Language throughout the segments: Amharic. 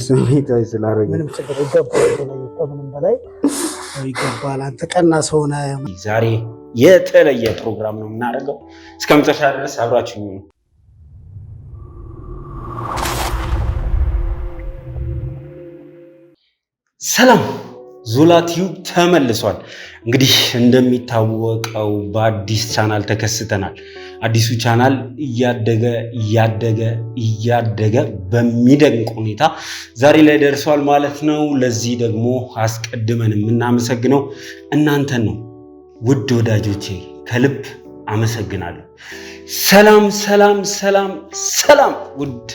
ስሜታዊ ስላደረገ ምንም ችግር ከምንም በላይ ይገባል። አንተ ቀና ሰው ነህ። ዛሬ የተለየ ፕሮግራም ነው የምናደርገው። እስከ መጨረሻ ድረስ አብራችሁኝ ነው። ሰላም ዞላ ቲዩብ ተመልሷል። እንግዲህ እንደሚታወቀው በአዲስ ቻናል ተከስተናል። አዲሱ ቻናል እያደገ በሚደንቅ ሁኔታ ዛሬ ላይ ደርሷል ማለት ነው። ለዚህ ደግሞ አስቀድመን የምናመሰግነው እናንተን ነው። ውድ ወዳጆቼ ከልብ አመሰግናለሁ። ሰላም ሰላም ሰላም ሰላም ውድ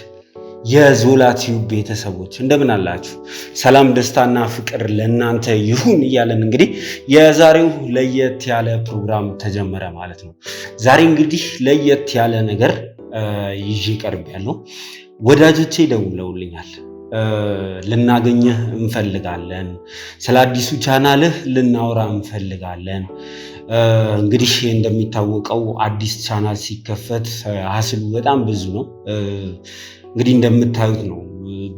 የዞላ ቲዩብ ቤተሰቦች እንደምን አላችሁ? ሰላም ደስታና ፍቅር ለእናንተ ይሁን እያለን እንግዲህ የዛሬው ለየት ያለ ፕሮግራም ተጀመረ ማለት ነው። ዛሬ እንግዲህ ለየት ያለ ነገር ይዤ ቀርቤያለሁ። ወዳጆቼ ደውለውልኛል። ልናገኘህ እንፈልጋለን፣ ስለ አዲሱ ቻናልህ ልናወራ እንፈልጋለን። እንግዲህ እንደሚታወቀው አዲስ ቻናል ሲከፈት ሀስሉ በጣም ብዙ ነው። እንግዲህ እንደምታዩት ነው።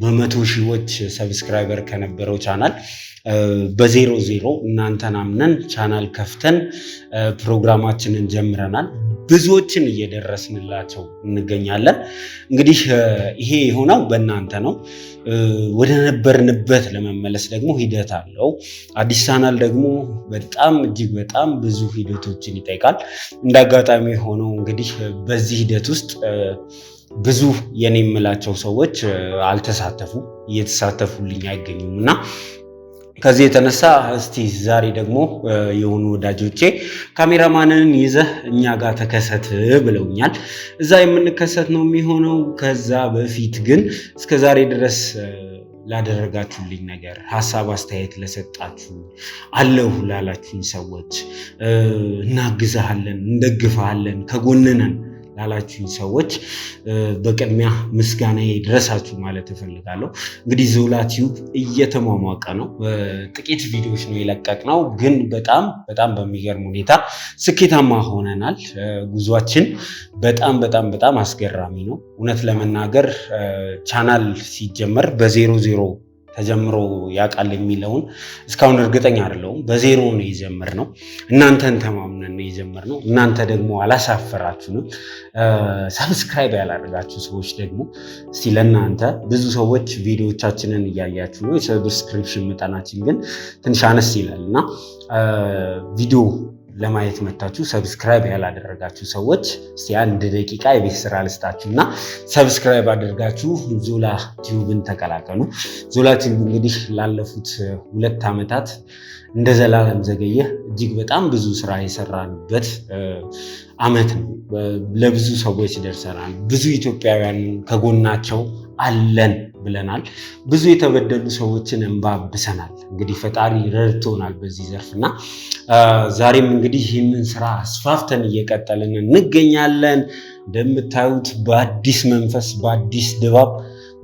በመቶ ሺዎች ሰብስክራይበር ከነበረው ቻናል በ00 እናንተን አምነን ቻናል ከፍተን ፕሮግራማችንን ጀምረናል። ብዙዎችን እየደረስንላቸው እንገኛለን። እንግዲህ ይሄ የሆነው በእናንተ ነው። ወደ ነበርንበት ለመመለስ ደግሞ ሂደት አለው። አዲስ ቻናል ደግሞ በጣም እጅግ በጣም ብዙ ሂደቶችን ይጠይቃል። እንደ አጋጣሚ ሆነው እንግዲህ በዚህ ሂደት ውስጥ ብዙ የኔ የምላቸው ሰዎች እየተሳተፉልኝ አይገኙም እና ከዚህ የተነሳ እስቲ ዛሬ ደግሞ የሆኑ ወዳጆቼ ካሜራማንን ይዘህ እኛ ጋር ተከሰት ብለውኛል። እዛ የምንከሰት ነው የሚሆነው። ከዛ በፊት ግን እስከ ዛሬ ድረስ ላደረጋችሁልኝ ነገር፣ ሀሳብ አስተያየት ለሰጣችሁ፣ አለሁ ላላችሁኝ ሰዎች፣ እናግዛሃለን፣ እንደግፋሃለን፣ ከጎንነን ላላችሁኝ ሰዎች በቅድሚያ ምስጋና ይድረሳችሁ ማለት እፈልጋለሁ። እንግዲህ ዞላ ቲዩብ እየተሟሟቀ ነው። ጥቂት ቪዲዮዎች ነው የለቀቅነው፣ ግን በጣም በጣም በሚገርም ሁኔታ ስኬታማ ሆነናል። ጉዟችን በጣም አስገራሚ ነው። እውነት ለመናገር ቻናል ሲጀመር በ00 ተጀምሮ ያውቃል የሚለውን እስካሁን እርግጠኛ አይደለሁም። በ0 ነው የጀመርነው። እናንተን ተማምነን ነው የጀመርነው። እናንተ ደግሞ አላሳፈራችሁንም። ሰብስክራይብ ያላደረጋችሁ ሰዎች ደግሞ እስቲ ለእናንተ ብዙ ሰዎች ቪዲዮዎቻችንን እያያችሁ ነው። የሰብስክሪፕሽን መጠናችን ግን ትንሽ አነስ ይላል እና ቪዲዮ ለማየት መታችሁ ሰብስክራይብ ያላደረጋችሁ ሰዎች እስቲ 1 ደቂቃ የቤት ስራ ልስጣችሁ እና ሰብስክራይብ አድርጋችሁ ዞላ ቲዩብን ተቀላቀሉ። ዞላ ቲዩብ እንግዲህ ላለፉት 2 ዓመታት እንደ ዘላለም ዘገየ እጅግ በጣም ብዙ ስራ የሰራንበት ዓመት ነው። ለብዙ ሰዎች ደርሰናል። ብዙ ኢትዮጵያውያን ከጎናቸው አለን ብለናል። ብዙ የተበደሉ ሰዎችን እንባ አብሰናል። እንግዲህ ፈጣሪ ረድቶናል በዚህ ዘርፍ እና ዛሬም እንግዲህ ይህንን ስራ አስፋፍተን እየቀጠልን እንገኛለን። እንደምታዩት በአዲስ መንፈስ፣ በአዲስ ድባብ፣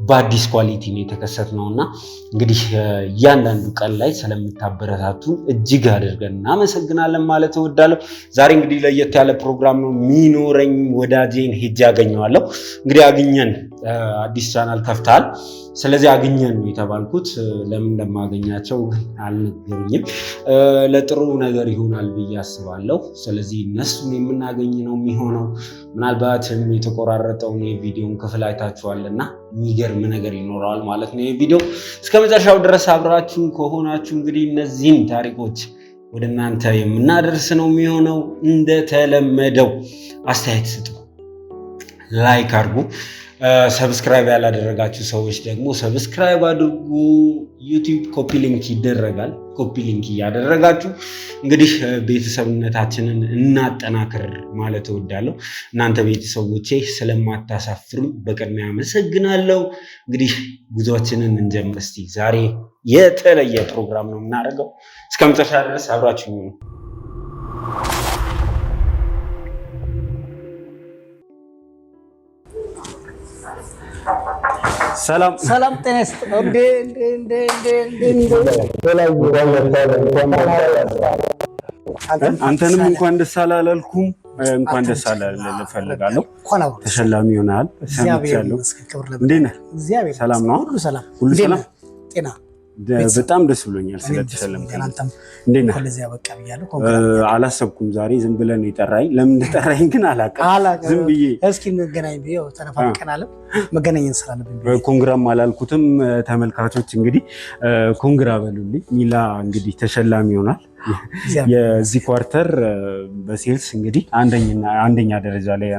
በአዲስ ኳሊቲ ነው የተከሰትነው እና እንግዲህ እያንዳንዱ ቀን ላይ ስለምታበረታቱን እጅግ አድርገን እናመሰግናለን ማለት እወዳለሁ። ዛሬ እንግዲህ ለየት ያለ ፕሮግራም ነው የሚኖረኝ። ወዳጄን ሄጄ አገኘዋለሁ። እንግዲህ አግኘን፣ አዲስ ቻናል ከፍተሃል፣ ስለዚህ አግኘን ነው የተባልኩት። ለምን እንደማገኛቸው ግን አልነገሩኝም። ለጥሩ ነገር ይሆናል ብዬ አስባለሁ። ስለዚህ እነሱን የምናገኝ ነው የሚሆነው። ምናልባትም የተቆራረጠውን የቪዲዮን ክፍል አይታችኋልና የሚገርም ነገር ይኖረዋል ማለት ነው። የቪዲዮ እስከ መጨረሻው ድረስ አብራችሁን ከሆናችሁ እንግዲህ እነዚህን ታሪኮች ወደ እናንተ የምናደርስ ነው የሚሆነው። እንደተለመደው አስተያየት ስጡ፣ ላይክ አድርጉ። ሰብስክራይብ ያላደረጋችሁ ሰዎች ደግሞ ሰብስክራይብ አድርጉ። ዩቲዩብ ኮፒ ሊንክ ይደረጋል። ኮፒ ሊንክ እያደረጋችሁ እንግዲህ ቤተሰብነታችንን እናጠናክር ማለት እወዳለሁ። እናንተ ቤተሰቦቼ ስለማታሳፍሩኝ በቅድሚያ አመሰግናለሁ። እንግዲህ ጉዟችንን እንጀምር እስቲ። ዛሬ የተለየ ፕሮግራም ነው የምናደርገው። እስከ መጨረሻ ድረስ አብራችሁ ነው። ሰላም ጤና ይስጥልኝ። አንተንም እንኳን ደስ አላልኩም። እንኳን ደስ አለ ልፈልጋለሁ። ተሸላሚ ሆነሃል። ሰምቻለሁ። እንዴት ነህ? ሰላም ነው? ሁሉ ሰላም ጤና በጣም ደስ ብሎኛል ስለተሸለምከኝ። እንዴት ነህ? አላሰብኩም ዛሬ ዝም ብለን የጠራኸኝ። ለምን እንደጠራኸኝ ግን አላውቅም። ዝም ብዬ እስኪ እንገናኝ ብዬው ተነፋፍቀናል። መገናኘት ስላለብኝ ኮንግራም አላልኩትም። ተመልካቾች እንግዲህ ኮንግራ በሉልኝ። ሚላ እንግዲህ ተሸላሚ ይሆናል። የዚህ ኳርተር በሴልስ እንግዲህ አንደኛ ደረጃ ላይ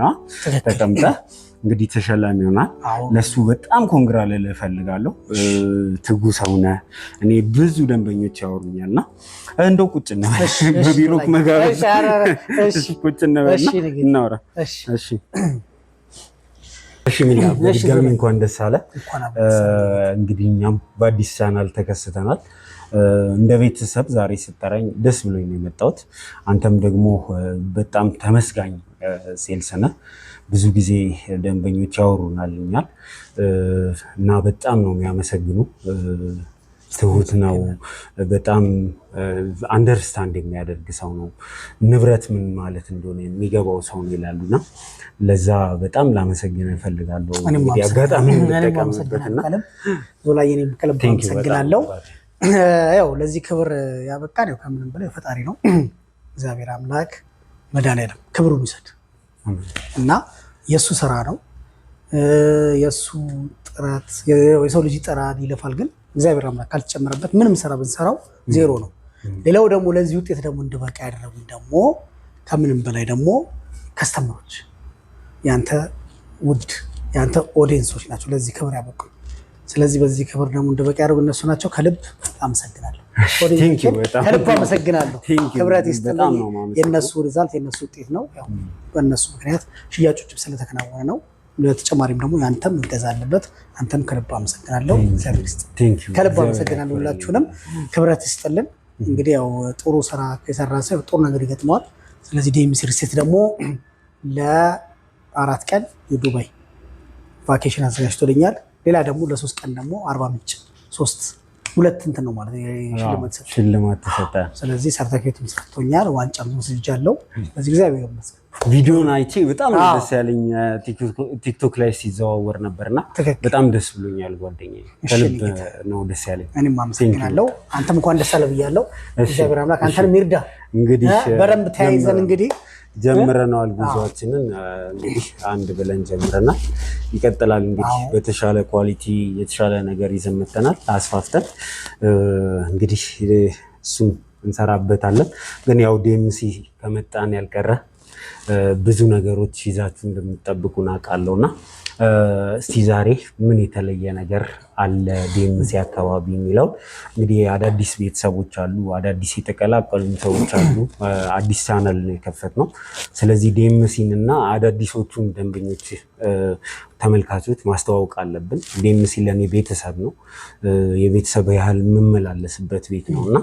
ተቀምጠህ እንግዲህ ተሸላሚ ይሆናል። ለሱ በጣም ኮንግራ ልልህ እፈልጋለሁ። ትጉ ሰው ነህ። እኔ ብዙ ደንበኞች ያወሩኛልና እንደው ቁጭ እንበል በቢሮክ መጋበዝ ቁጭ እንበልና እናውራ። እሺ ሚላ በድጋሚ እንኳን ደስ አለ። እንግዲህ እኛም በአዲስ ቻናል ተከስተናል። እንደ ቤተሰብ ዛሬ ስጠራኝ ደስ ብሎኝ ነው የመጣሁት። አንተም ደግሞ በጣም ተመስጋኝ ሴልስ ነህ። ብዙ ጊዜ ደንበኞች ያወሩናልኛል እና በጣም ነው የሚያመሰግኑ። ትሁት ነው። በጣም አንደርስታንድ የሚያደርግ ሰው ነው። ንብረት ምን ማለት እንደሆነ የሚገባው ሰው ነው ይላሉና ለዛ በጣም ላመሰግን እፈልጋለሁ። አጋጣሚ እንጠቀምበትና ዞላዬ ከልብ አመሰግናለሁ። ያው ለዚህ ክብር ያበቃን ያው ከምንም በላይ ፈጣሪ ነው። እግዚአብሔር አምላክ መድኃኒዓለም ክብሩን ይሰድ እና የሱ ስራ ነው። የሱ ጥረት የሰው ልጅ ይጠራል ይለፋል፣ ግን እግዚአብሔር አምላክ ካልተጨመረበት ምንም ስራ ብንሰራው ዜሮ ነው። ሌላው ደግሞ ለዚህ ውጤት ደግሞ እንድበቃ ያደረጉኝ ደግሞ ከምንም በላይ ደግሞ ከስተመሮች ያንተ ውድ ያንተ ኦዲየንሶች ናቸው ለዚህ ክብር ያበቁኝ። ስለዚህ በዚህ ክብር ደግሞ እንድበቃ ያደረጉ እነሱ ናቸው። ከልብ አመሰግናለሁ። ከልብ አመሰግናለሁ። ክብረት ይስጥልኝ። የነሱ ሪዛልት የነሱ ውጤት ነው። ያው በእነሱ ምክንያት ሽያጮችም ስለተከናወነ ነው። ለተጨማሪም ደግሞ ያንተም እገዛ አለበት። አንተም ከልብ አመሰግናለሁ። እግዚአብሔር ይስጥልኝ። ከልብ አመሰግናለሁ። ሁላችሁንም ክብረት ይስጥልን። እንግዲህ ያው ጥሩ ስራ የሰራ ሰው ጥሩ ነገር ይገጥመዋል። ስለዚህ ዲኤምሲ ሪል ስቴት ደግሞ ለ4 ቀን የዱባይ ቫኬሽን አዘጋጅቶልኛል። ሌላ ደግሞ ለ3 ቀን ደግሞ አርባ ምንጭ 2 እንትን ነው ማለት ሽልማት ተሰጠ። ስለዚህ ሰርተፊኬትም ሰጥቶኛል፣ ዋንጫም ወስጃለሁ። በዚህ ጊዜ አብይ መስገን ቪዲዮን አይቼ በጣም ደስ ያለኝ ቲክቶክ ላይ ሲዘዋወር ነበርና በጣም ደስ ብሎኛል። ጓደኛዬ ከልብ ነው ደስ ያለኝ። እኔም አመሰግናለሁ። አንተም እንኳን ደስ አለ ብያለሁ። እግዚአብሔር አምላክ አንተንም ይርዳ። እንግዲህ በደንብ ተያይዘን እንግዲህ ጀምረናል ጉዟችንን። እንግዲህ አንድ ብለን ጀምረናል፣ ይቀጥላል። እንግዲህ በተሻለ ኳሊቲ የተሻለ ነገር ይዘን መተናል አስፋፍተን። እንግዲህ እሱም እንሰራበታለን። ግን ያው ዲኤምሲ ከመጣን ያልቀረ ብዙ ነገሮች ይዛችሁ እንደምትጠብቁን አውቃለሁና እስቲ ዛሬ ምን የተለየ ነገር አለ ዲኤምሲ አካባቢ የሚለው እንግዲህ አዳዲስ ቤተሰቦች አሉ፣ አዳዲስ የተቀላቀሉ ሰዎች አሉ። አዲስ ቻናል ነው የከፈትነው። ስለዚህ ዲኤምሲን እና አዳዲሶቹን ደንበኞች ተመልካቾች ማስተዋወቅ አለብን። ዲኤምሲ ለእኔ ቤተሰብ ነው፣ የቤተሰብ ያህል የምመላለስበት ቤት ነው እና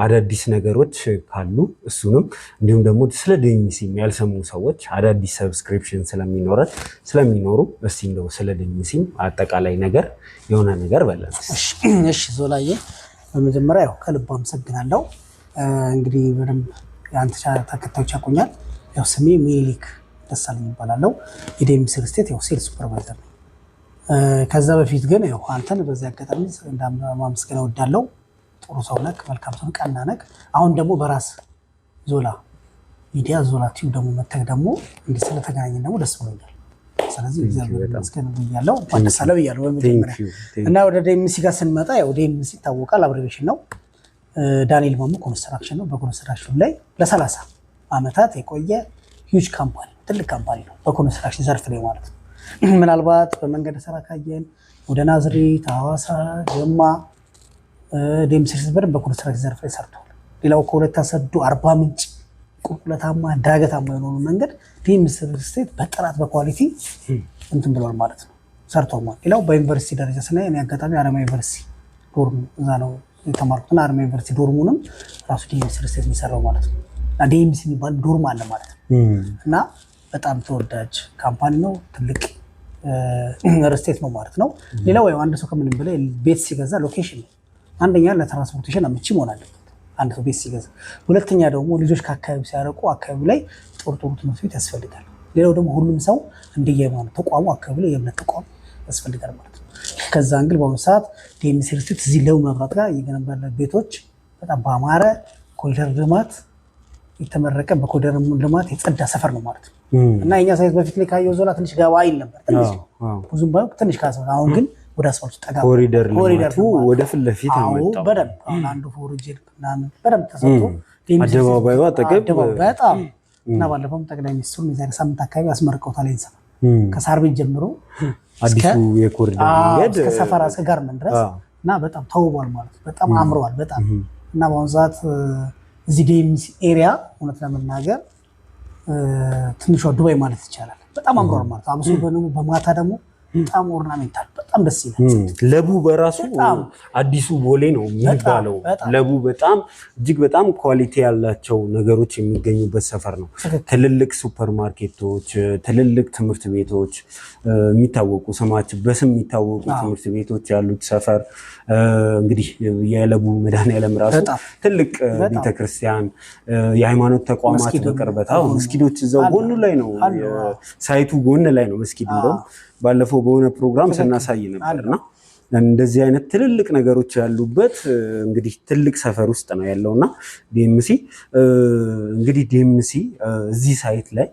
አዳዲስ ነገሮች ካሉ እሱንም እንዲሁም ደግሞ ስለ ዲኤምሲ ያልሰሙ ሰዎች አዳዲስ ሰብስክሪፕሽን ስለሚኖሩ እስቲ እንደው ስለ ዲኤምሲ አጠቃላይ ነገር የሆነ ነገር በለን። እሺ ዞላዬ፣ በመጀመሪያ ያው ከልብ አመሰግናለሁ። እንግዲህ በደንብ የአንተ ተከታዮች ያቆኛል። ያው ስሜ ሚኒሊክ ደሳለኝ ይባላለሁ። የዲኤምሲ ሪል ስቴት ያው ሴልስ ሱፐርቫይዘር ነው። ከዛ በፊት ግን ያው አንተን በዚህ አጋጣሚ ማመስገን እወዳለሁ። ጥሩ ሰው ነህ፣ መልካም ሰው፣ ቀና ነህ። አሁን ደግሞ በራስ ዞላ ሚዲያ ዞላ ቲዩብ ደግሞ መተህ ደግሞ እንዲህ ስለተገናኘን ደግሞ ደስ ብሎኛል። ስለዚህ እግዚአብሔር ይመስገን ብያለሁ። እንኳን ደስ አለህ ብያለሁ በመጀመሪያ። እና ወደ ዲኤምሲ ጋር ስንመጣ ያው ዲኤምሲ ይታወቃል፣ አብሬቬሽን ነው። ዳንኤል ማሞ ኮንስትራክሽን ነው። በኮንስትራክሽን ላይ ለ30 ዓመታት የቆየ ሂውጅ ካምፓኒ፣ ትልቅ ካምፓኒ ነው በኮንስትራክሽን ዘርፍ ላይ ማለት ነው። ምናልባት በመንገድ ስራ ካየን ወደ ናዝሬት፣ ሐዋሳ፣ ጀማ ዲኤምሲ በደንብ በኮንስትራክሽን ዘርፍ ላይ ሰርተዋል። ሌላው ከሁለት አሰዱ አርባ ምንጭ ቁልቁለታማ ዳገታማ የሆኑ መንገድ ዲኤምሲ ሪል ስቴት በጥራት በኳሊቲ እንትን ብሏል ማለት ነው፣ ሰርቷል ማለት። ሌላው በዩኒቨርሲቲ ደረጃ ስናይ እኔ አጋጣሚ አረማ ዩኒቨርሲቲ ዶርም እዛ ነው የተማርኩትና አረማ ዩኒቨርሲቲ ዶርሙንም ራሱ ዲኤምሲ ሪል ስቴት የሚሰራው ማለት ነው። እና ዲኤምሲ የሚባል ዶርም አለ ማለት ነው። እና በጣም ተወዳጅ ካምፓኒ ነው፣ ትልቅ ሪል ስቴት ነው ማለት ነው። ሌላው አንድ ሰው ከምንም በላይ ቤት ሲገዛ ሎኬሽን ነው አንደኛ፣ ለትራንስፖርቴሽን አመቺ መሆን አለበት። አንድ ሰው ቤት ሲገዛ። ሁለተኛ ደግሞ ልጆች ከአካባቢ ሲያረቁ አካባቢ ላይ ጥሩ ትምህርት ቤት ያስፈልጋል። ሌላው ደግሞ ሁሉም ሰው እንደየሃይማኖት ተቋሙ አካባቢ ላይ የእምነት ተቋም ያስፈልጋል ማለት ነው። ከዛ እንግዲህ በአሁኑ ሰዓት ዲኤምሲ ሪል ስቴት እዚህ ለው መብራት ጋር እየገነባ ያለ ቤቶች በጣም በአማረ ኮሪደር ልማት የተመረቀ በኮሪደር ልማት የጸዳ ሰፈር ነው ማለት ነው። እና የኛ ሳይት በፊት ላይ ካየው ዞላ ትንሽ ገባ አይል ነበር ብዙም ባይሆን ትንሽ ካሰበ አሁን ግን ወደ አስፋልቱ ጠጋ ኮሪደር ልማቱ ወደ ፊት ለፊት አመጣው በደንብ አሁን አንዱ ፎርጅል ምናምን በደንብ ተሰጥቶ አደባባዩ አጠገብ በጣም እና ባለፈውም ጠቅላይ ሚኒስትሩ የዛሬ ሳምንት አካባቢ አስመርቀውታል። ይሄን ሰፈር ከሳር ቤት ጀምሮ አዲሱ የኮሪደር መንገድ እስከ ሰፈራ እስከ ጋርመንት ድረስ እና በጣም ተውቧል ማለት በጣም አምሯል በጣም እና በአሁኑ ሰዓት እዚህ ዲኤምሲ ኤሪያ እውነት ለመናገር ትንሿ ዱባይ ማለት ይቻላል። በጣም አምሯል ማለት አብሶ በማታ ደግሞ በጣም ኦርናሜንታል በጣም ደስ ይላል። ለቡ በራሱ አዲሱ ቦሌ ነው የሚባለው። ለቡ በጣም እጅግ በጣም ኳሊቲ ያላቸው ነገሮች የሚገኙበት ሰፈር ነው። ትልልቅ ሱፐር ማርኬቶች፣ ትልልቅ ትምህርት ቤቶች የሚታወቁ ስማቸው በስም የሚታወቁ ትምህርት ቤቶች ያሉት ሰፈር እንግዲህ የለቡ መድኃኔዓለም ራሱ ትልቅ ቤተክርስቲያን፣ የሃይማኖት ተቋማት በቅርበት መስጊዶች እዛው ጎኑ ላይ ነው። ሳይቱ ጎን ላይ ነው መስጊድ እንደውም ባለፈው በሆነ ፕሮግራም ስናሳይ ነበርና እንደዚህ አይነት ትልልቅ ነገሮች ያሉበት እንግዲህ ትልቅ ሰፈር ውስጥ ነው ያለውና ዲኤምሲ እንግዲህ ዲኤምሲ እዚህ ሳይት ላይ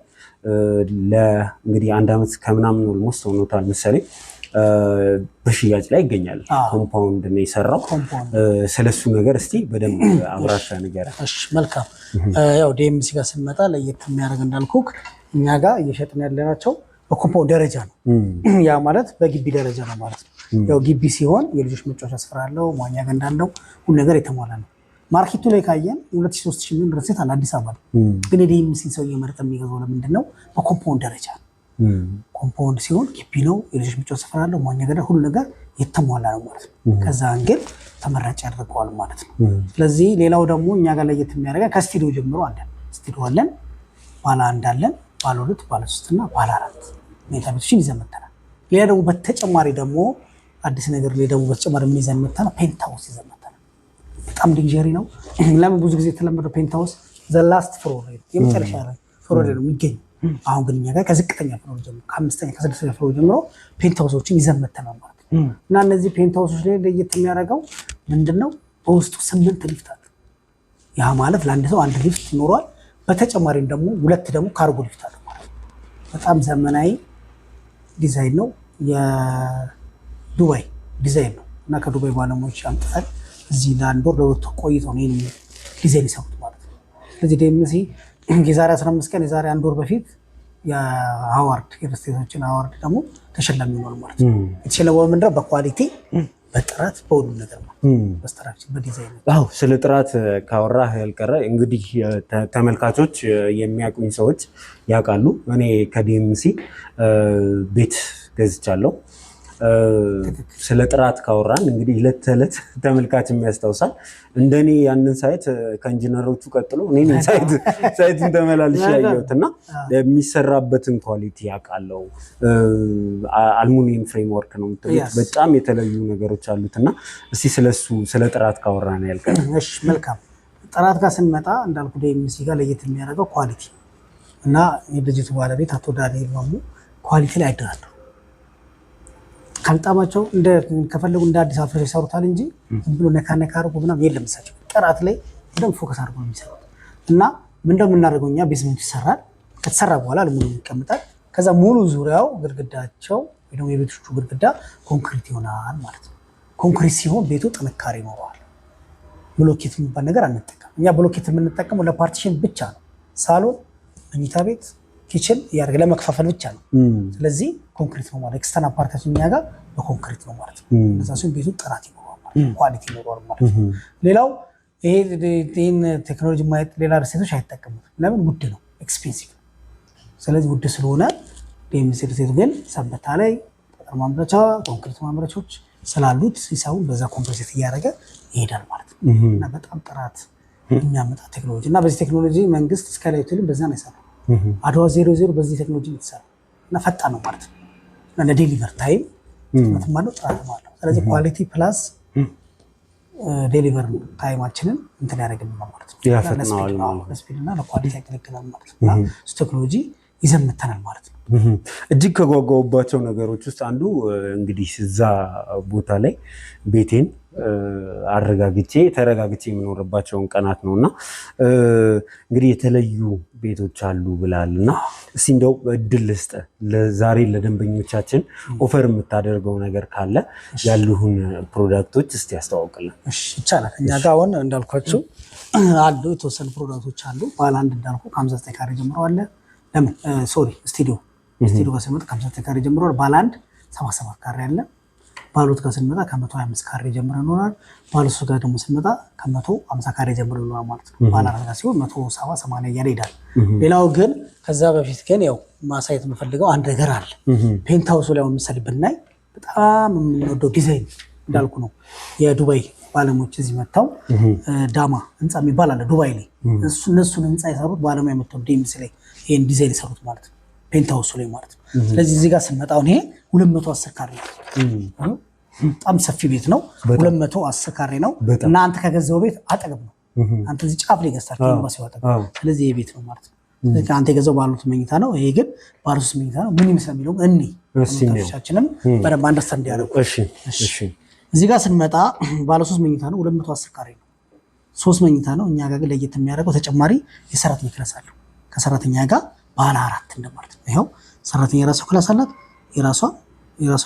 እንግዲህ 1 ዓመት ከምናምን ኦልሞስት ሆኖታል መሰለኝ በሽያጭ ላይ ይገኛል። ኮምፓውንድ ነው የሰራው። ስለሱ ነገር እስቲ በደንብ አብራርታ ንገረን። እሺ መልካም። ያው ዲኤምሲ ጋር ስንመጣ ለየት የሚያደርግ እንዳልኩህ እኛ ጋር እየሸጥን ያለናቸው በኮምፓውንድ ደረጃ ነው። ያ ማለት በግቢ ደረጃ ነው ማለት ነው። ያው ግቢ ሲሆን የልጆች መጫወቻ ስፍራ አለው፣ መዋኛ ገንዳ አለው፣ ሁሉ ነገር የተሟላ ነው። ማርኬቱ ላይ ካየን 2300 ሚሊዮን ድረስ አለ አዲስ አበባ ላይ። ግን ዲኤምሲ ሰው እየመረጠ የሚገዛው ለምንድን ነው? በኮምፓውንድ ደረጃ ነው። ኮምፓውንድ ሲሆን ግቢ ነው፣ የልጆች መጫወቻ ስፍራ አለው፣ መዋኛ ገንዳ፣ ሁሉ ነገር የተሟላ ነው ማለት ነው። ከዛ አንግል ተመራጭ ያደርገዋል ማለት ነው። ስለዚህ ሌላው ደግሞ እኛ ጋር ለየት የሚያደርገን ከስቱዲዮ ጀምሮ አለን። ስቱዲዮ አለን፣ ባለ 1 አለን፣ ባለ 2፣ ባለ 3 እና ባለ 4 መኝታ ቤቶችን ይዘን መጥተናል። ሌላ ደግሞ በተጨማሪ ደግሞ አዲስ ነገር ላይ ደግሞ በተጨማሪ ምን ይዘን መጥተናል? ፔንትሃውስ ይዘን መጥተናል። በጣም ዲግሪ ነው። ለምን ብዙ ጊዜ የተለመደው ፔንትሃውስ ዘ ላስት ፍሎር ላይ የመጨረሻ ላይ ፍሎር ላይ ነው የሚገኝ። አሁን ግን እኛ ጋር ከዝቅተኛ ፍሎር ጀምሮ ከ5ኛ ከ6ኛ ፍሎር ጀምሮ ፔንትሃውሶችን ይዘን መጥተናል ማለት ነው። እና እነዚህ ፔንትሃውሶች ላይ ለየት የሚያደርገው ምንድነው? በውስጡ 8 ሊፍት አለ። ያ ማለት ለአንድ ሰው 1 ሊፍት ይኖረዋል። በተጨማሪም ደግሞ 2 ደግሞ ካርጎ ሊፍት አለ ማለት ነው። በጣም ዘመናዊ ዲዛይን ነው። የዱባይ ዲዛይን ነው እና ከዱባይ ባለሙያዎች አምጥተን እዚህ ለ1 ወር ለ2 ቆይተው ነው ይሄን ዲዛይን የሰሩት ማለት ነው። ስለዚህ ዲኤምሲ የዛሬ 15 ቀን የዛሬ 1 ወር በፊት የአዋርድ የሪልስቴቶችን አዋርድ ደግሞ ተሸላሚ ሆኗል ማለት ነው። የተሸለመው ምንድነው? በኳሊቲ በጥራት በሁሉ ነገር ነው። በስትራክቸር በዲዛይን። አዎ ስለ ጥራት ካወራህ ያልቀረ እንግዲህ ተመልካቾች የሚያውቁኝ ሰዎች ያውቃሉ። እኔ ከዲኤምሲ ቤት ገዝቻለሁ። ስለ ጥራት ካወራን እንግዲህ ዕለት ተዕለት ተመልካች የሚያስታውሳል። እንደኔ ያንን ሳይት ከኢንጂነሮቹ ቀጥሎ እኔ ሳይቱን ተመላልሼ ያየሁትና የሚሰራበትን ኳሊቲ ያውቃለሁ። አልሙኒየም ፍሬምወርክ ነው የምትሉት፣ በጣም የተለዩ ነገሮች አሉትና እስቲ ስለሱ ስለ ጥራት ካወራን ያልቀረ። እሺ መልካም። ጥራት ጋር ስንመጣ እንዳልኩ ዲኤምሲ ጋር ለየት የሚያደርገው ኳሊቲ እና የድርጅቱ ባለቤት አቶ ዳንኤል ማሙ ኳሊቲ ላይ አይደራደሩ። ካልጣማቸው ከፈለጉ እንደ አዲስ አፍረሽ ይሰሩታል እንጂ ዝም ብሎ ነካ ነካ አድርጎ ምናምን የለም። እሳቸው ጥራት ላይ በደንብ ፎከስ አድርጎ ነው የሚሰሩት። እና ምንድነው የምናደርገው እኛ ቤዝመንቱ ይሰራል። ከተሰራ በኋላ አልሙኒየም ይቀመጣል። ከዛ ሙሉ ዙሪያው ግድግዳቸው ወይ ደግሞ የቤቶቹ ግድግዳ ኮንክሪት ይሆናል ማለት ነው። ኮንክሪት ሲሆን ቤቱ ጥንካሬ ይኖረዋል። ብሎኬት የሚባል ነገር አንጠቀም። እኛ ብሎኬት የምንጠቀመው ለፓርቲሽን ብቻ ነው። ሳሎን፣ መኝታ ቤት፣ ኪችን ያደርግ ለመከፋፈል ብቻ ነው። ስለዚህ ኮንክሪት ነው ማለት ኤክስተርናል ፓርቲሽን እኛ ጋር በኮንክሪት ነው ማለት ነው። እንደዛ ሲሆን ቤቱ ጥራት ይኖረዋል ማለት ነው፣ ኳሊቲ ይኖረዋል ማለት ነው። ሌላው ይሄን ቴክኖሎጂ ማየት ሌላ ሪልስቴቶች አይጠቀሙት። ለምን? ውድ ነው፣ ኤክስፔንሲቭ ነው። ስለዚህ ውድ ስለሆነ ዲኤምሲ ሪልስቴት ግን ሰበታ ላይ ጠጠር ማምረቻ፣ ኮንክሪት ማምረቻዎች ስላሉት ሂሳቡን በዛ ኮምፖዚት እያደረገ ይሄዳል ማለት ነው። እና በጣም ጥራት የሚያመጣ ቴክኖሎጂ እና በዚህ ቴክኖሎጂ መንግስት እስከ ላይ ትልም በዛ ነው የሰራው። አድዋ 00 በዚህ ቴክኖሎጂ የተሰራ እና ፈጣን ነው ማለት ነው። እና ለዴሊቨር ታይም ማለት ጥራት ማለት ነው። ስለዚህ ኳሊቲ ፕላስ ዴሊቨር ታይማችንን እንትን ያደርግልናል ማለት ነው። ያፈጥነዋል ማለት ነው። ለስፒድ እና ለኳሊቲ ያገለግላል ማለት ነው። እና ቴክኖሎጂ ይዘምተናል ማለት ነው። እጅግ ከጓጓሁባቸው ነገሮች ውስጥ አንዱ እንግዲህ እዛ ቦታ ላይ ቤቴን አረጋግቼ ተረጋግቼ የምኖርባቸውን ቀናት ነው እና እንግዲህ የተለዩ ቤቶች አሉ ብላል እና እስኪ እንደው እድል ልስጥ ዛሬ ለደንበኞቻችን ኦፈር የምታደርገው ነገር ካለ ያሉህን ፕሮዳክቶች እስቲ ያስተዋውቅልን። ይቻላል። እኛ ጋር አሁን እንዳልኳቸው አሉ የተወሰኑ ፕሮዳክቶች አሉ። ባለ አንድ እንዳልኩ ከ59 ካሬ ጀምሮ አለ። ለምን ስቱዲዮ ጋር ስንመጣ ከ59 ካሬ ጀምሮ ባለ አንድ 77 ካሬ አለ። ባለ ሁለት ጋር ስንመጣ ከ125 ካሬ ጀምሮ ይኖራል። ባለ ሶስት ጋር ደግሞ ስንመጣ ከ150 ካሬ ጀምሮ ይኖራል ማለት ነው። ባለ አራት ጋር ሲሆን 170 80 እያለ ይሄዳል። ሌላው ግን ከዛ በፊት ግን ያው ማሳየት የምፈልገው አንድ ነገር አለ። ፔንት ሃውሱ ላይ ምሳሌ ብናይ በጣም የምንወደው ዲዛይን እንዳልኩ ነው። የዱባይ ባለሙያዎች እዚህ መጥተው ዳማ ህንፃ የሚባል አለ ዱባይ ላይ እነሱን ህንፃ የሰሩት ባለሙያ መጥተው ዲኤምሲ ላይ ይሄን ዲዛይን የሰሩት ማለት ነው። ፔንት ሃውሱ ላይ ማለት ነው። ስለዚህ እዚህ ጋር ስንመጣ አሁን ይሄ 210 ካሬ ነው። በጣም ሰፊ ቤት ነው። 210 ካሬ ነው እና አንተ ከገዛው ቤት አጠገብ ነው። አንተ እዚህ ጫፍ ላይ ገዝታል ከዩኒቨርሲቲ አጠገብ። ስለዚህ ይሄ ቤት ነው ማለት ነው። ስለዚህ አንተ የገዛው ባለ ሁለት መኝታ ነው። ይሄ ግን ባለ ሶስት መኝታ ነው። ምን ይመስላል የሚለው ተመልካቾቻችንም በደንብ አንደርስታንድ እንዲያደርጉ። እዚህ ጋር ስንመጣ ባለ ሶስት መኝታ ነው። 210 ካሬ ነው። ሶስት መኝታ ነው። እኛ ጋር ግን ለየት የሚያደርገው ተጨማሪ የሰራተኛ ክላስ አለው። ከሰራተኛ ጋር ባለ አራት እንደማለት ነው። ይኸው ሰራተኛ የራሷ ክላስ አላት። የራሷ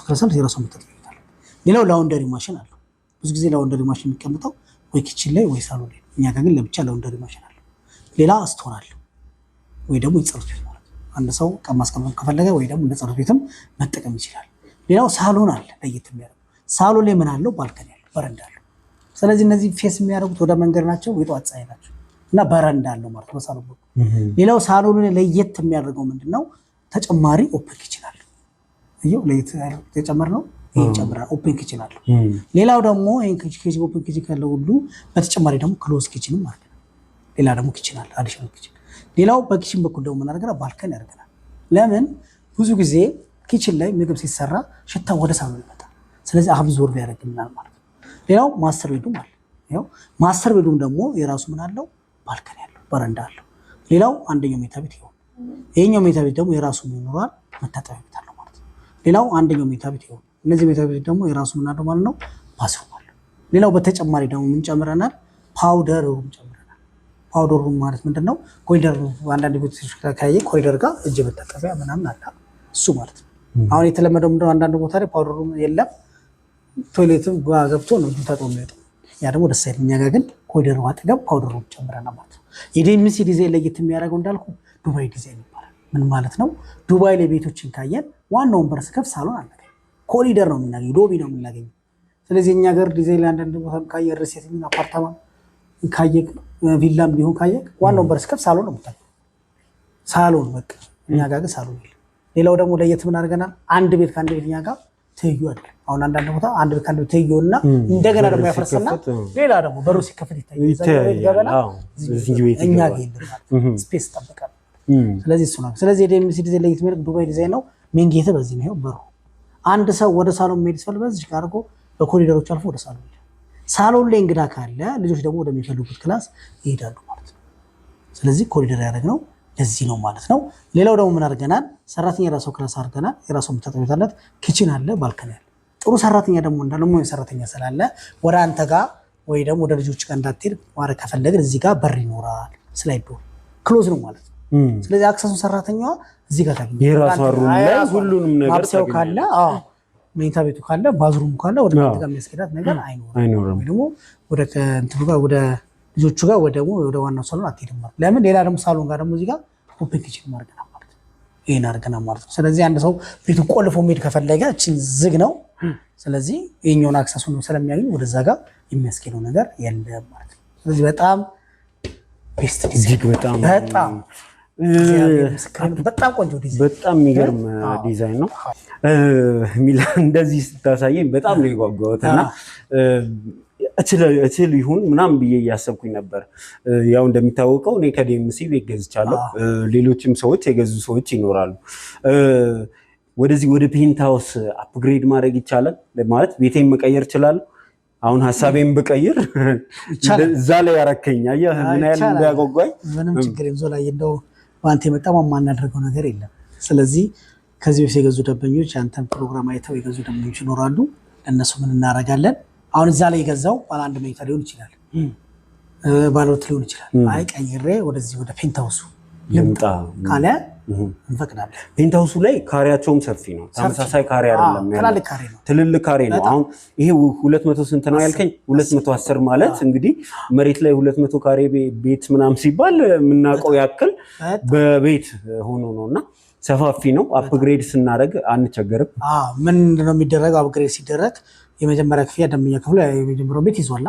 ክላስ አላት። የራሷ መታጠቢያ ቤት አላት። ሌላው ላውንደሪ ማሽን አለው። ብዙ ጊዜ ላውንደሪ ማሽን የሚቀመጠው ወይ ኪችን ላይ ወይ ሳሎን ላይ። እኛ ጋር ግን ለብቻ ላውንደሪ ማሽን አለው። ሌላ ስቶር አለው ወይ ደግሞ የጸሎት ቤት ማለት ነው። አንድ ሰው ዕቃ ማስቀመጥ ከፈለገ ወይ ደግሞ ለጸሎት ቤትም መጠቀም ይችላል። ሌላው ሳሎን አለ። ለየት የሚያደርገው ሳሎን ላይ ምን አለው? ባልከኒ አለው፣ በረንዳ አለው። ስለዚህ እነዚህ ፌስ የሚያደርጉት ወደ መንገድ ናቸው፣ የጠዋት ፀሐይ ናቸው እና በረንዳ አለው ማለት ነው ሳሎን። ሌላው ሳሎኑ ላይ ለየት የሚያደርገው ምንድነው? ተጨማሪ ኦፕን ኪችን አለው። ይሄው ለየት ተጨማሪ ነው። ይሄን ጨምራ ኦፕን ኪችን አለው። ሌላው ደግሞ ይሄን ኪችን ኦፕን ኪችን ካለው ሁሉ በተጨማሪ ደግሞ ክሎዝ ኪችንም አለ። ሌላ ደግሞ ኪችን አለ፣ አዲሽናል ኪችን። ሌላው በኪችን በኩል ደግሞ ምን አደረገና ባልከን ያደርገናል። ለምን ብዙ ጊዜ ኪችን ላይ ምግብ ሲሰራ ሽታ ወደ ሳሎን ይመጣል። ስለዚህ አብዞርብ ያደርግልናል ማለት ነው። ሌላው ማስተር ቤዱም አለ። ይሄው ማስተር ቤዱም ደግሞ የራሱ ምን አለው? ባልከን ያለው በረንዳ አለው። ሌላው አንደኛው ሜታ ቤት ይሆን። ይሄኛው ሜታ ቤት ደግሞ የራሱ ይኖራል፣ መታጠቢያ ቤት አለው ማለት ነው። ሌላው አንደኛው ሜታ ቤት ይሆን። እነዚህ ሜታ ቤት ደግሞ የራሱ ምን አለው ማለት ነው? ባስሩም አለው። ሌላው በተጨማሪ ደግሞ ምን ጨምረናል? ፓውደር ሩም ጨምረናል። ፓውደር ሩም ማለት ምንድነው? ኮሪደር አንዳንድ ቤቶች ካየ ኮሪደር ጋር እጅ መታጠቢያ ምናምን አለ እሱ ማለት ነው። አሁን የተለመደው ምንድነው? አንዳንድ ቦታ ላይ ፓውደር ሩም የለም፣ ቶይሌትም ገብቶ ነው ታጥቦ የሚወጣው። ያ ደግሞ ደስ አይልም። እኛ ጋር ግን ኮሪደር አጠገብ ፓውደር ሩም ጨምረናል ማለት ነው። የዲኤምሲ ዲዛይን ለየት የሚያደርገው እንዳልኩ ዱባይ ዲዛይን ይባላል። ምን ማለት ነው? ዱባይ ላይ ቤቶችን ካየን ዋናውን በር ስከፍት ሳሎን አናገኝ፣ ኮሪደር ነው የምናገኝ፣ ሎቢ ነው የምናገኝ። ስለዚህ እኛ ጋር ዲዛይን ላይ አንዳንድ ቦታ ካየ ሪሴፕሽን አፓርታማ ካየ ቪላም ቢሆን ካየ ዋናውን በር ስከፍት ሳሎን ነው የምታገኝ። ሳሎን በቃ እኛ ጋር ግን ሳሎን የለም። ሌላው ደግሞ ለየት ምን አድርገናል? አንድ ቤት ከአንድ ቤት እኛ ጋር ትይዩ አይደለም። አሁን አንዳንድ ቦታ አንድ ቤት ከአንድ ቤት ትይዩና እንደገና ደግሞ ያፈርሰና ሌላ ደግሞ በሩ ሲከፈት ይታያል። እኛ ጋር የለም፣ ስፔስ ጠብቃል። ስለዚህ እሱ ነው። ስለዚህ የዲኤምሲ ዲዛይን ለየት የሚያደርግ ዱባይ ዲዛይን ነው። ሜን ጌት በዚህ ነው። በሩ አንድ ሰው ወደ ሳሎን መሄድ ሲፈልግ በዚህ ጋር አድርጎ በኮሪደሮች አልፎ ወደ ሳሎን ይሄዳል። ሳሎን ላይ እንግዳ ካለ ልጆች ደግሞ ወደሚፈልጉት ክላስ ይሄዳሉ ማለት ነው። ስለዚህ ኮሪደር ያደረግነው ለዚህ ነው ማለት ነው። ሌላው ደግሞ ምን አድርገናል? ሰራተኛ የራሱ ክላስ አድርገናል። የራሱ መታጠቢያ ቤት አላት፣ ኪችን አለ፣ ባልከኒ አለ። ጥሩ ሰራተኛ ደግሞ እንዳለሞ ሰራተኛ ስላለ ወደ አንተ ጋር ወይ ደግሞ ወደ ልጆች ጋር እንዳትሄድ ማድረግ ከፈለግን እዚህ ጋር በር ይኖራል። ስላይድ ዶር ክሎዝ ነው ማለት ነው። ስለዚህ አክሰሱ ሰራተኛዋ እዚህ ጋር ታገኛለች። የራሷ ሩም ላይ ሁሉንም ነገር ማብሰያው ካለ መኝታ ቤቱ ካለ ባዝሩም ካለ ወደ አንተ ጋር የሚያስኬዳት ነገር አይኖርም። ወይ ደግሞ ወደ እንትኑ ጋር ወደ ልጆቹ ጋር ወደ ዋናው ሳሎን አትሄድም ማለት። ለምን ሌላ ደግሞ ሳሎን ጋር ደግሞ እዚህ ጋር ኦፕን ኪችን ማድረግና ማለት ነው። ይሄን አድርገና ማለት ነው። ስለዚህ አንድ ሰው ቤቱ ቆልፎ መሄድ ከፈለገ እቺን ዝግ ነው። ስለዚህ ይሄኛውን አክሰሱን ስለሚያገኝ ወደዛ ጋር የሚያስኬደው ነገር የለም ማለት ነው። ስለዚህ በጣም ቤስት ዲዛይን በጣም ቆንጆ ዲዛይን፣ በጣም የሚገርም ዲዛይን ነው። ሚላ እንደዚህ ስታሳየኝ በጣም ነው የጓጓሁት እና እችል ይሁን ምናምን ብዬ እያሰብኩኝ ነበር። ያው እንደሚታወቀው እኔ ከዲኤምሲ ቤት ገዝቻለሁ። ሌሎችም ሰዎች የገዙ ሰዎች ይኖራሉ። ወደዚህ ወደ ፔንት ሃውስ አፕግሬድ ማድረግ ይቻላል ማለት ቤቴን መቀየር እችላለሁ? አሁን ሀሳቤን ብቀይር እዛ ላይ ያረከኝ አየህ ምን ያህል እንዳያጓጓኝ። ምንም ችግር የለም። ዞላዬ እንደው በአንተ የመጣ የማናደርገው ነገር የለም። ስለዚህ ከዚህ በፊት የገዙ ደንበኞች አንተን ፕሮግራም አይተው የገዙ ደንበኞች ይኖራሉ። እነሱ ምን እናደርጋለን? አሁን እዛ ላይ የገዛው ባለ 1 መኝታ ሊሆን ይችላል፣ ባለ 2 ሊሆን ይችላል። አይ ቀይሬ ወደዚህ ወደ ፔንታውሱ ልምጣ ካለ እንፈቅዳለን። ፔንታውሱ ላይ ካሬያቸውም ሰፊ ነው። ተመሳሳይ ካሬ አይደለም ያለው፣ ትልልቅ ካሬ ነው። አሁን ይሄ 200 ስንት ነው ያልከኝ? 210 ማለት እንግዲህ መሬት ላይ 200 ካሬ ቤት ምናምን ሲባል የምናውቀው ያክል በቤት ሆኖ ነውና ሰፋፊ ነው። አፕግሬድ ስናደርግ አንቸገርም። ምንድነው የሚደረገው? አፕግሬድ ሲደረግ የመጀመሪያ ክፍያ ደንበኛ ክፍሉ የመጀመሪያው ቤት ይዟላ።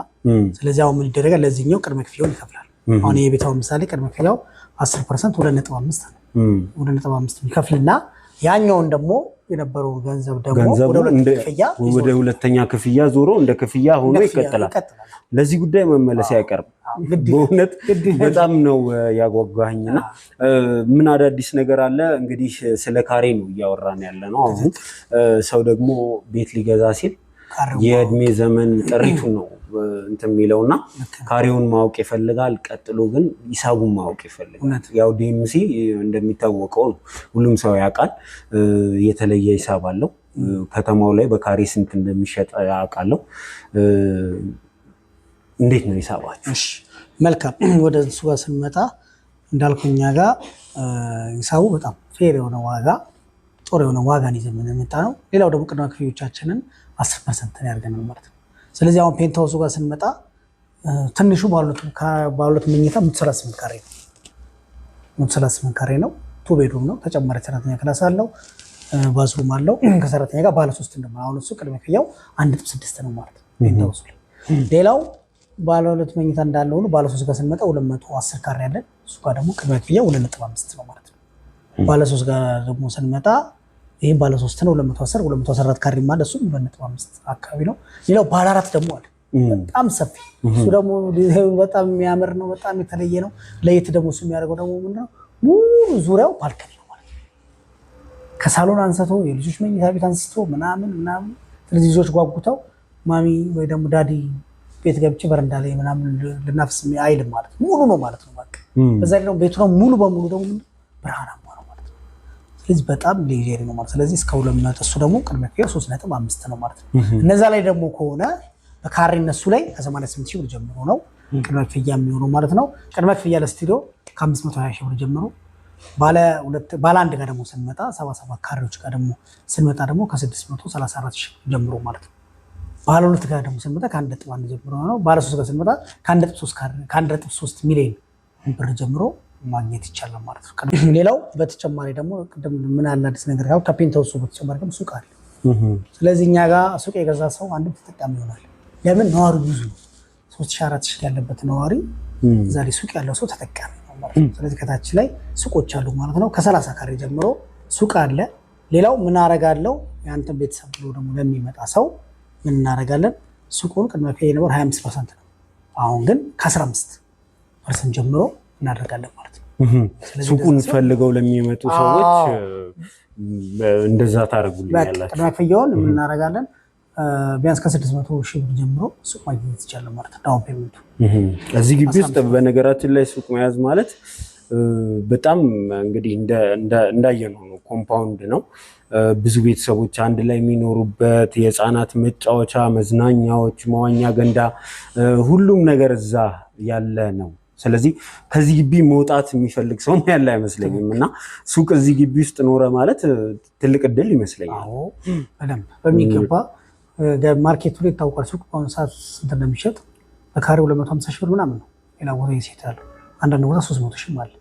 ስለዚህ አሁን ምን ይደረጋል? ለዚህኛው ቅድመ ክፍያውን ይከፍላል። አሁን የቤታው ምሳሌ ቅድመ ክፍያው 10% 2.5 ነው። 2.5 ይከፍልና ያኛውን ደግሞ የነበረው ገንዘብ ደግሞ ወደ ሁለተኛ ክፍያ ዞሮ እንደ ክፍያ ሆኖ ይቀጥላል። ለዚህ ጉዳይ መመለስ አይቀርም። በእውነት በጣም ነው ያጓጓኝና ምን አዳዲስ ነገር አለ? እንግዲህ ስለ ካሬ ነው እያወራን ያለ ነው። አሁን ሰው ደግሞ ቤት ሊገዛ ሲል የእድሜ ዘመን ጥሪቱን ነው እንትን የሚለውና ካሬውን ማወቅ ይፈልጋል። ቀጥሎ ግን ሂሳቡን ማወቅ ይፈልጋል። ያው ዲኤምሲ እንደሚታወቀው ነው፣ ሁሉም ሰው ያውቃል። የተለየ ሂሳብ አለው። ከተማው ላይ በካሬ ስንት እንደሚሸጥ ያውቃለሁ። እንዴት ነው ሂሳባችሁ? መልካም። ወደ እሱ ጋር ስንመጣ እንዳልኩኝ እኛ ጋር ሂሳቡ በጣም ፌር የሆነ ዋጋ፣ ጥሩ የሆነ ዋጋን ይዘን የምንመጣ ነው። ሌላው ደግሞ ቅድመ ክፍያዎቻችንን 10% ያደርገናል ማለት ነው። ስለዚህ አሁን ፔንታውሱ ጋር ስንመጣ ትንሹ ባሉት መኝታ 138 ካሬ ነው። 138 ካሬ ነው። 2 ቤድሩም ነው። ተጨማሪ ሰራተኛ ክላስ አለው፣ ባዝሩም አለው። ከሰራተኛ ጋር ባለ 3 እንደማለት አሁን እሱ ቅድመ ክፍያው 1.6 ነው ማለት ነው ፔንታውሱ ላይ። ሌላው ባለ 2 መኝታ እንዳለ ሆኖ ባለ 3 ጋር ስንመጣ 210 ካሬ ያለን፣ እሱ ጋር ደግሞ ቅድመ ክፍያው 2.5 ነው ማለት ነው። ባለ 3 ጋር ደግሞ ስንመጣ ይሄ ባለ 3 ነው 214 ካሬ ማለት እሱ 2.5 አካባቢ ነው። ሌላው ባለ 4 ደግሞ አለ፣ በጣም ሰፊ። እሱ ደግሞ በጣም የሚያምር ነው፣ በጣም የተለየ ነው። ለየት ደግሞ እሱ የሚያደርገው ደግሞ ምንድነው? ሙሉ ዙሪያው ባልከኒ ነው ማለት ነው። ከሳሎን አንስቶ የልጆች መኝታ ቤት አንስቶ ምናምን። ስለዚህ ልጆች ጓጉተው ማሚ ወይ ደግሞ ዳዲ ቤት ገብቼ በረንዳ ላይ ምናምን ልናፍስ አይልም ማለት ነው። ሙሉ ነው ማለት ነው። በቃ በዛ ላይ ደግሞ ቤቱ ነው ሙሉ በሙሉ ደግሞ ብርሃናማ ነው ማለት ነው። ስለዚህ በጣም ሌጀሪ ነው ማለት። ስለዚህ እስከ 200 እሱ ደግሞ ቅድመ ክፍያ 3.5 ነው ማለት ነው። እነዛ ላይ ደግሞ ከሆነ በካሬ እነሱ ላይ ከ88 ሺህ ብር ጀምሮ ነው ቅድመ ክፍያ የሚሆነው ማለት ነው። ቅድመ ክፍያ ለስቱዲዮ ከ520 ሺህ ብር ጀምሮ፣ ባለ 1 ጋር ደግሞ ስንመጣ 77 ካሬዎች ጋር ደግሞ ስንመጣ ደግሞ ከ634 ሺህ ጀምሮ ማለት ነው። ባለ 2 ጋር ደግሞ ስንመጣ ከ1.1 ጀምሮ ነው። ባለ 3 ጋር ስንመጣ ከ1.3 ሚሊዮን ብር ጀምሮ ማግኘት ይቻላል ማለት ነው። ሌላው በተጨማሪ ደግሞ ቅድም ምን አለ አዲስ ነገር ያው ከፔንታውሱ በተጨማሪ ደግሞ ሱቅ አለ። ስለዚህ እኛ ጋር ሱቅ የገዛ ሰው አንድም ተጠቃሚ ይሆናል። ለምን? ነዋሪ ብዙ 3000-4000 ያለበት ነዋሪ እዛ ላይ ሱቅ ያለው ሰው ተጠቃሚ ነው ማለት ነው። ስለዚህ ከታች ላይ ሱቆች አሉ ማለት ነው። ከ30 ካሬ ጀምሮ ሱቅ አለ። ሌላው ምን አረጋለው ያንተን ቤተሰብ ብሎ ደግሞ ለሚመጣ ሰው ምን እናደርጋለን? ሱቁን ቅድመ ክፍያ የነበረው 25% ነው። አሁን ግን ከ15% ጀምሮ እናደርጋለን ማለት ነው። ሱቁን ፈልገው ለሚመጡ ሰዎች እንደዛ ታደርጉልኛላችሁ? ቅድመ ክፍያውን ምን እናደርጋለን? ቢያንስ ከ600 ሺህ ብር ጀምሮ ሱቅ ማግኘት ይቻላል ማለት ነው። ዳውን ፔመንቱ እዚህ ግቢ ውስጥ በነገራችን ላይ ሱቅ መያዝ ማለት በጣም እንግዲህ እንዳየነው ነው። ኮምፓውንድ ነው። ብዙ ቤተሰቦች አንድ ላይ የሚኖሩበት የህፃናት መጫወቻ፣ መዝናኛዎች፣ መዋኛ ገንዳ፣ ሁሉም ነገር እዛ ያለ ነው። ስለዚህ ከዚህ ግቢ መውጣት የሚፈልግ ሰው ያለ አይመስለኝም እና ሱቅ እዚህ ግቢ ውስጥ ኖረ ማለት ትልቅ እድል ይመስለኛል። በደንብ በሚገባ ማርኬቱ ላይ ይታወቃል። ሱቅ በአሁኑ ሰዓት ስንት እንደሚሸጥ በካሬው 250 ሺህ ብር ምናምን ነው። ሌላ ቦታ ይሸጣል፣ አንዳንድ ቦታ 300 ሺህ ማለት።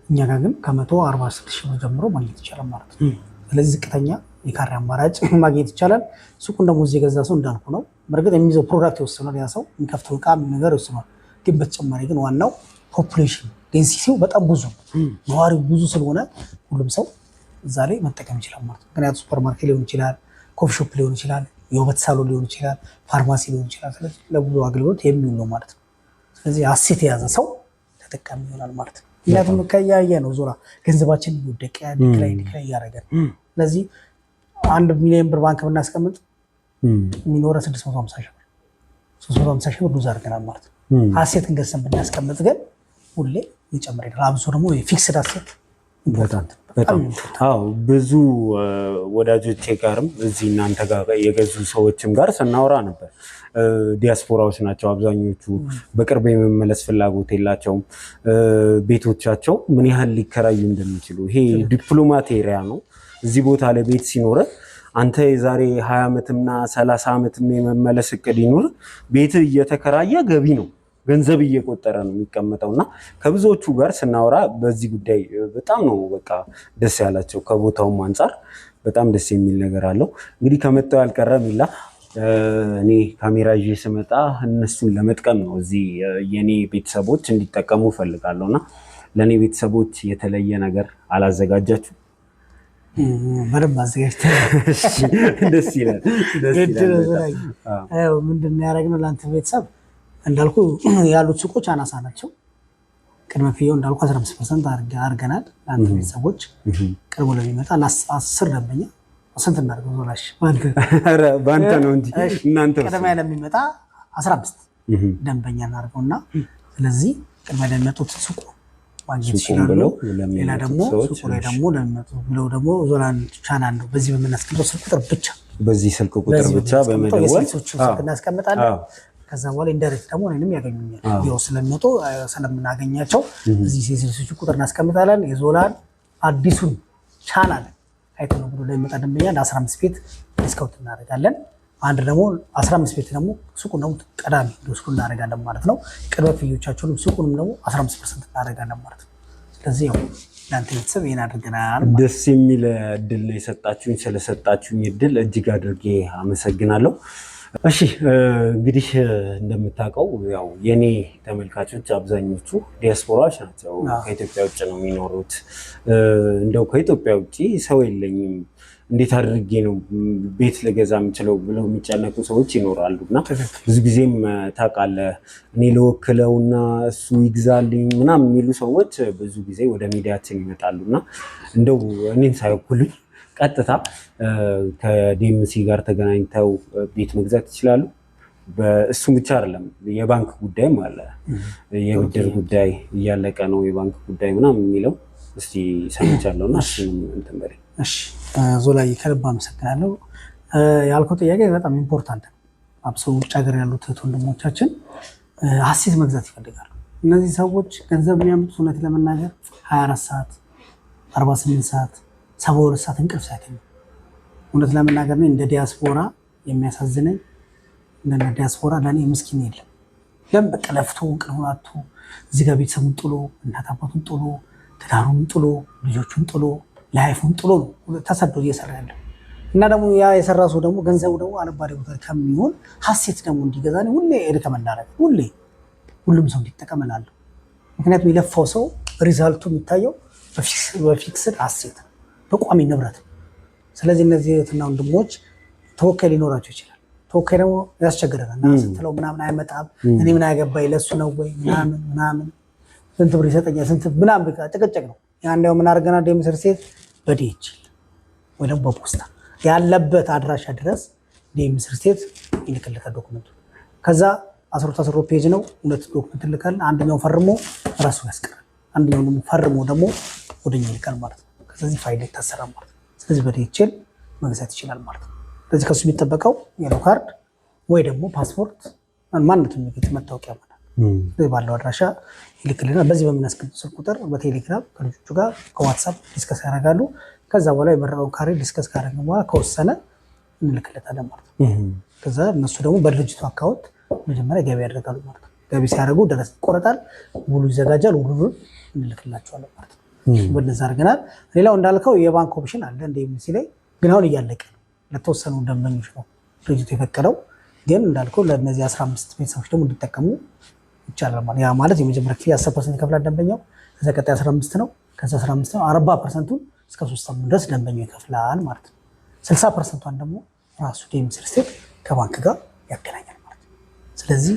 እኛ ጋር ግን ከ146 ሺህ ብር ጀምሮ ማግኘት ይቻላል ማለት ነው። ስለዚህ ዝቅተኛ የካሬ አማራጭ ማግኘት ይቻላል። ሱቁን ደግሞ እዚህ የገዛ ሰው እንዳልኩ ነው። በእርግጥ የሚይዘው ፕሮዳክት ይወስናል፣ ያ ሰው የሚከፍተው እቃ ነገር ይወስናል። ግን በተጨማሪ ግን ዋናው ፖፑሌሽን ዴንሲቲው በጣም ብዙ ነዋሪው ብዙ ስለሆነ ሁሉም ሰው እዛ ላይ መጠቀም ይችላል ማለት ነው። ምክንያቱም ሱፐርማርኬት ሊሆን ይችላል፣ ኮፊ ሾፕ ሊሆን ይችላል፣ የውበት ሳሎን ሊሆን ይችላል፣ ፋርማሲ ሊሆን ይችላል። ስለዚህ ለብዙ አገልግሎት የሚውል ነው ማለት ነው። ስለዚህ አሴት የያዘ ሰው ተጠቃሚ ይሆናል ማለት ነው። ምክንያቱም ከያየ ነው ዞራ ገንዘባችን ይወደቀ ዲክላይ እያደረገ ነው። ስለዚህ 1 ሚሊዮን ብር ባንክ ብናስቀምጥ የሚኖረ 650 ሺህ ብር 350 ሺህ ብር ሉዝ አድርገናል ማለት ነው። አሴትን ገዝተን ብናስቀምጥ ግን ሁሌ ይጨምር ይላል። አብሶ ደግሞ የፊክስድ አሴት በጣም ብዙ ወዳጆቼ ጋርም እዚህ እናንተ ጋር የገዙ ሰዎችም ጋር ስናወራ ነበር። ዲያስፖራዎች ናቸው አብዛኞቹ። በቅርብ የመመለስ ፍላጎት የላቸውም። ቤቶቻቸው ምን ያህል ሊከራዩ እንደሚችሉ ይሄ ዲፕሎማት ኤሪያ ነው። እዚህ ቦታ ላይ ቤት ሲኖረ አንተ የዛሬ 20 ዓመትና 30 ዓመትም የመመለስ እቅድ ይኖር ቤት እየተከራየ ገቢ ነው ገንዘብ እየቆጠረ ነው የሚቀመጠው እና ከብዙዎቹ ጋር ስናወራ በዚህ ጉዳይ በጣም ነው በቃ ደስ ያላቸው። ከቦታውም አንጻር በጣም ደስ የሚል ነገር አለው። እንግዲህ ከመጣው ያልቀረ ሚላ እኔ ካሜራ ይዤ ስመጣ እነሱን ለመጥቀም ነው። እዚህ የኔ ቤተሰቦች እንዲጠቀሙ እፈልጋለሁ እና ለእኔ ቤተሰቦች የተለየ ነገር አላዘጋጃችሁ? በደንብ አዘጋጅተን ደስ ይላል። ምንድን ነው ያደረግነው? ለአንተ ቤተሰብ እንዳልኩ ያሉት ሱቆች አናሳ ናቸው። ቅድመ ክፍያው እንዳልኩ 15% አድርገናል። ለአንተ ቤተሰቦች ቅርቡ ለሚመጣ ለ10 ደንበኛ ስንት እናድርገው? ዞላሽ በአንተ ነው እንጂ እናንተ ቅድሚያ ለሚመጣ 15 ደንበኛ እናድርገውና ስለዚህ ቅድሚያ ለሚመጡት ሱቁ ማግኘት ይችላሉ። ሌላ ደግሞ ሱቁ ላይ ደግሞ ለሚመጡ ብለው ደግሞ ዞላን ቻናል ነው በዚህ በምናስቀምጠው ስልክ ቁጥር ብቻ በዚህ ስልክ ቁጥር ብቻ በመደወል ስልክ እናስቀምጣለን። ከዛ በኋላ ኢንዳይሬክት ደግሞ እኔንም ያገኙኛል። ያው ስለሚመጡ ስለምናገኛቸው እዚህ የስልክ ቁጥር እናስቀምጣለን። የዞላን አዲሱን ቻናል አይቶ ነው ብሎ ለሚመጣ ደንበኛ ለ15 ቤት ዲስካውንት እናደርጋለን። አንድ ደግሞ 15 ቤት ደግሞ ሱቁን ደግሞ ቀዳሚ ዲስካውንት እናደርጋለን ማለት ነው። ቅድመ ክፍያዎቻቸውንም ሱቁንም ደግሞ 15% እናደርጋለን ማለት ነው። ስለዚህ ያው ለአንተ ቤተሰብ ይሄን አድርገናል። ደስ የሚል እድል ነው የሰጣችሁኝ። ስለሰጣችሁኝ እድል እጅግ አድርጌ አመሰግናለሁ። እሺ እንግዲህ እንደምታውቀው ያው የኔ ተመልካቾች አብዛኞቹ ዲያስፖራዎች ናቸው። ከኢትዮጵያ ውጭ ነው የሚኖሩት። እንደው ከኢትዮጵያ ውጭ ሰው የለኝም እንዴት አድርጌ ነው ቤት ልገዛ የምችለው ብለው የሚጨነቁ ሰዎች ይኖራሉ እና ብዙ ጊዜም ታውቃለህ እኔ ለወክለውና እሱ ይግዛልኝ ምናምን የሚሉ ሰዎች ብዙ ጊዜ ወደ ሚዲያችን ይመጣሉ እና እንደው እኔን ሳይወክሉኝ ቀጥታ ከዲኤምሲ ጋር ተገናኝተው ቤት መግዛት ይችላሉ። እሱም ብቻ አይደለም የባንክ ጉዳይም አለ። የብድር ጉዳይ እያለቀ ነው የባንክ ጉዳይ ምናምን የሚለው እስቲ ሰምቻለሁ እና እሱንም እንትን በለኝ። እሺ ዞላዬ ከልብ አመሰግናለሁ። ያልከው ጥያቄ በጣም ኢምፖርታንት ነው። አብሶ ውጭ ሀገር ያሉት ወንድሞቻችን ሀሴት መግዛት ይፈልጋሉ። እነዚህ ሰዎች ገንዘብ የሚያመጡት እውነት ለመናገር 24 ሰዓት 48 ሰዓት 72 ሰዓት እንቅልፍ ሳይተኙ እውነት ለመናገር ነው። እንደ ዲያስፖራ የሚያሳዝነኝ እንደ ዲያስፖራ ለእኔ ምስኪን የለም። ለምን በቃ ለፍቶ እንቅልፉን አጥቶ እዚህ ጋር ቤተሰቡን ጥሎ እናት አባቱን ጥሎ ትዳሩን ጥሎ ልጆቹን ጥሎ ላይፉን ጥሎ ነው ተሰዶ እየሰራ ያለው እና ደግሞ ያ የሰራ ሰው ደግሞ ገንዘቡ ደግሞ አልባሌ ቦታ ከሚሆን ሀሴት ደግሞ እንዲገዛ ሁሌ ሪከመንድ አደረግ ሁሉም ሰው እንዲጠቀም እላለሁ። ምክንያቱም የለፋው ሰው ሪዛልቱ የሚታየው በፊክስድ ሀሴት በቋሚ ንብረት ነው። ስለዚህ እነዚህ እህትና ወንድሞች ተወካይ ሊኖራቸው ይችላል። ተወካይ ደግሞ ያስቸግረናል እና ስትለው ምናምን አይመጣም። እኔ ምን ያገባኝ ለሱ ነው ወይ ምናምን ስንት ብር ይሰጠኛል ስንት ምናምን ጭቅጭቅ ነው። ያንዴው ምን አድርገናል? ዲኤምሲ ሴት በዲኤች ወይ ደግሞ በፖስታ ያለበት አድራሻ ድረስ ዲኤምሲ ሴት ይልክልካል ዶክመንቱ። ከዛ 10 ፔጅ ነው 2 ዶክመንት ይልካል። አንደኛው ፈርሞ ራሱ ያስቀራል፣ አንደኛው ደግሞ ፈርሞ ደግሞ ወደኛ ይልካል ማለት ነው። ስለዚህ ፋይል ይታሰራል ማለት ነው። ስለዚህ በዲኤችል መግዛት ይችላል ማለት ነው። ስለዚህ ከሱ የሚጠበቀው የሎ ካርድ ወይ ደግሞ ፓስፖርት ማንነቱን የሚገልጽ መታወቂያ ማለት ነው ባለው አድራሻ ይልክልናል። በዚህ በምናስቀምጠው ስልክ ቁጥር በቴሌግራም ከልጆቹ ጋር ከዋትሳፕ ዲስከስ ያደርጋሉ። ከዛ በኋላ የመረጠውን ካሬ ዲስከስ ካደረግን በኋላ ከወሰነ እንልክለታለን ማለት ነው። ከዛ እነሱ ደግሞ በድርጅቱ አካውንት መጀመሪያ ገቢ ያደርጋሉ ማለት ነው። ገቢ ሲያደርጉ ደረስ ይቆረጣል፣ ውሉ ይዘጋጃል፣ ውሉን እንልክላቸዋለን ማለት ነው። በነዛ አድርገናል። ሌላው እንዳልከው የባንክ ኦፕሽን አለ እንደ ዲኤምሲ ላይ ግን አሁን እያለቀ ነው። ለተወሰኑ ደንበኞች ነው ድርጅቱ የፈቀደው። ግን እንዳልከው ለእነዚህ 15 ቤተሰቦች ደግሞ እንዲጠቀሙ ይቻላል ማለት ያ ማለት የመጀመሪያ ክፍያ 10% ይከፍላል ደንበኛው። ከዛ ቀጣይ 15 ነው። ከዛ 15 ነው 40%ቱን እስከ 3 ዓመት ድረስ ደንበኛው ይከፍላል ማለት ነው። 60%ቷን ደግሞ ራሱ ዲኤምሲ ሪል ከባንክ ጋር ያገናኛል ማለት ነው። ስለዚህ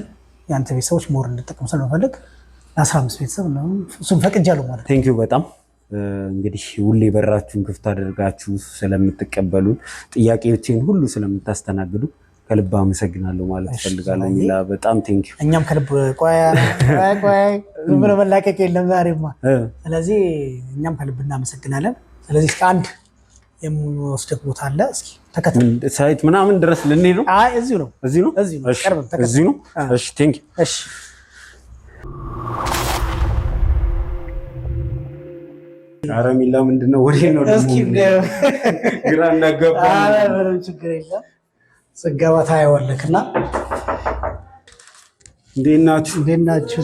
የአንተ ቤተሰቦች ሞር እንድጠቀሙ ስለምፈልግ ለ15 ቤተሰብ ነው እሱን ፈቅጃለሁ ማለት ነው። ቴንኪው በጣም እንግዲህ ሁሌ በራችሁን ክፍት አድርጋችሁ ስለምትቀበሉ ጥያቄዎችን ሁሉ ስለምታስተናግዱ ከልብ አመሰግናለሁ ማለት እፈልጋለሁ። ሚላ በጣም ቴንኪው። እኛም ከልብ ቆይ ዝም ብሎ መላቀቅ የለም ዛሬማ። ስለዚህ እኛም ከልብ እናመሰግናለን። ስለዚህ እስከ አንድ የምንወስደው ቦታ አለ። እስኪ ተከተል። ሳይት ምናምን ድረስ ልንሄድ ነው? አይ እዚሁ ነው። እዚሁ ነው? እሺ እዚሁ ነው። እሺ ቴንኪው። እሺ ኧረ ሚላ ምንድነው? ወዴት ነው ደግሞ? ግራ እናገባ። ኧረ ምንም ችግር የለም። ስገባ ታየዋለህና። እንዴት ናችሁ? እንዴት ናችሁ?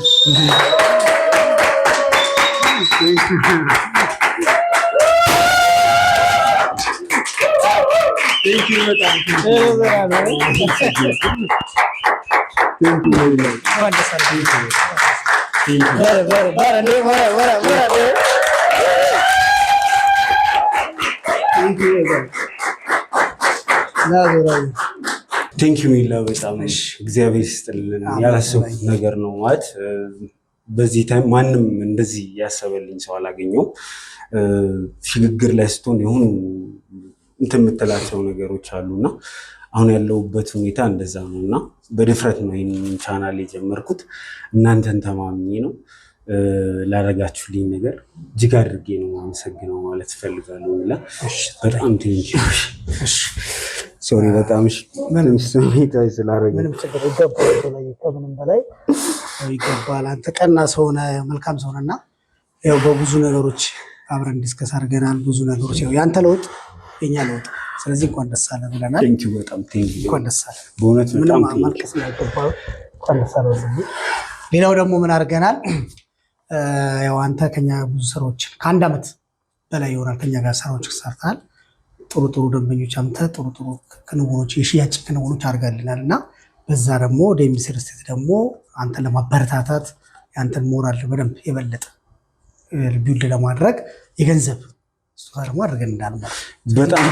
ቴንኪው ሚላ በጣም እግዚአብሔር ይስጥልን። ያላሰብኩት ነገር ነው ማለት በዚህ ታይም ማንም እንደዚህ ያሰበልኝ ሰው አላገኘውም። ሽግግር ላይ ስትሆን የሆኑ እንትን የምትላቸው ነገሮች አሉና አሁን ያለሁበት ሁኔታ እንደዛ ነው እና በድፍረት ነው ይህንን ቻናል የጀመርኩት። እናንተን ተማምኜ ነው። ላደረጋችሁልኝ ነገር እጅግ አድርጌ ነው አመሰግነው ማለት እፈልጋለሁ። ሚላ በጣም ቴንኪው። ሶሪ በጣም ምንም ስሜት ስላደረገ ምንም ችግር ይገባል። ከምንም በላይ ይገባል። አንተ ቀና ሰው ነህ፣ መልካም ሰው ነህና ያው በብዙ ነገሮች አብረን ዲስከስ አድርገናል። ብዙ ነገሮች ያው ያንተ ለውጥ የኛ ለውጥ፣ ስለዚህ እንኳን ደስ አለህ ብለናል። ቴንኪው በጣም ቴንኪው። እንኳን ደስ አለህ በእውነት በጣም ምንም ማልቀስ አይገባም። እንኳን ደስ አለህ። ሌላው ደግሞ ምን አድርገናል? ያው አንተ ከኛ ብዙ ስራዎች ከአንድ ዓመት በላይ ይሆናል ከኛ ጋር ስራዎች ሰርተሃል። ጥሩ ጥሩ ደንበኞች አምጥተህ ጥሩ ጥሩ ክንውኖች የሽያጭ ክንውኖች አድርጋልናል እና በዛ ደግሞ ዴምስ ሪል ስቴት ደግሞ አንተን ለማበረታታት የአንተን ሞራል በደንብ የበለጠ ቢውልድ ለማድረግ የገንዘብ ስጦታ ደግሞ አድርገን እንዳልማል በጣም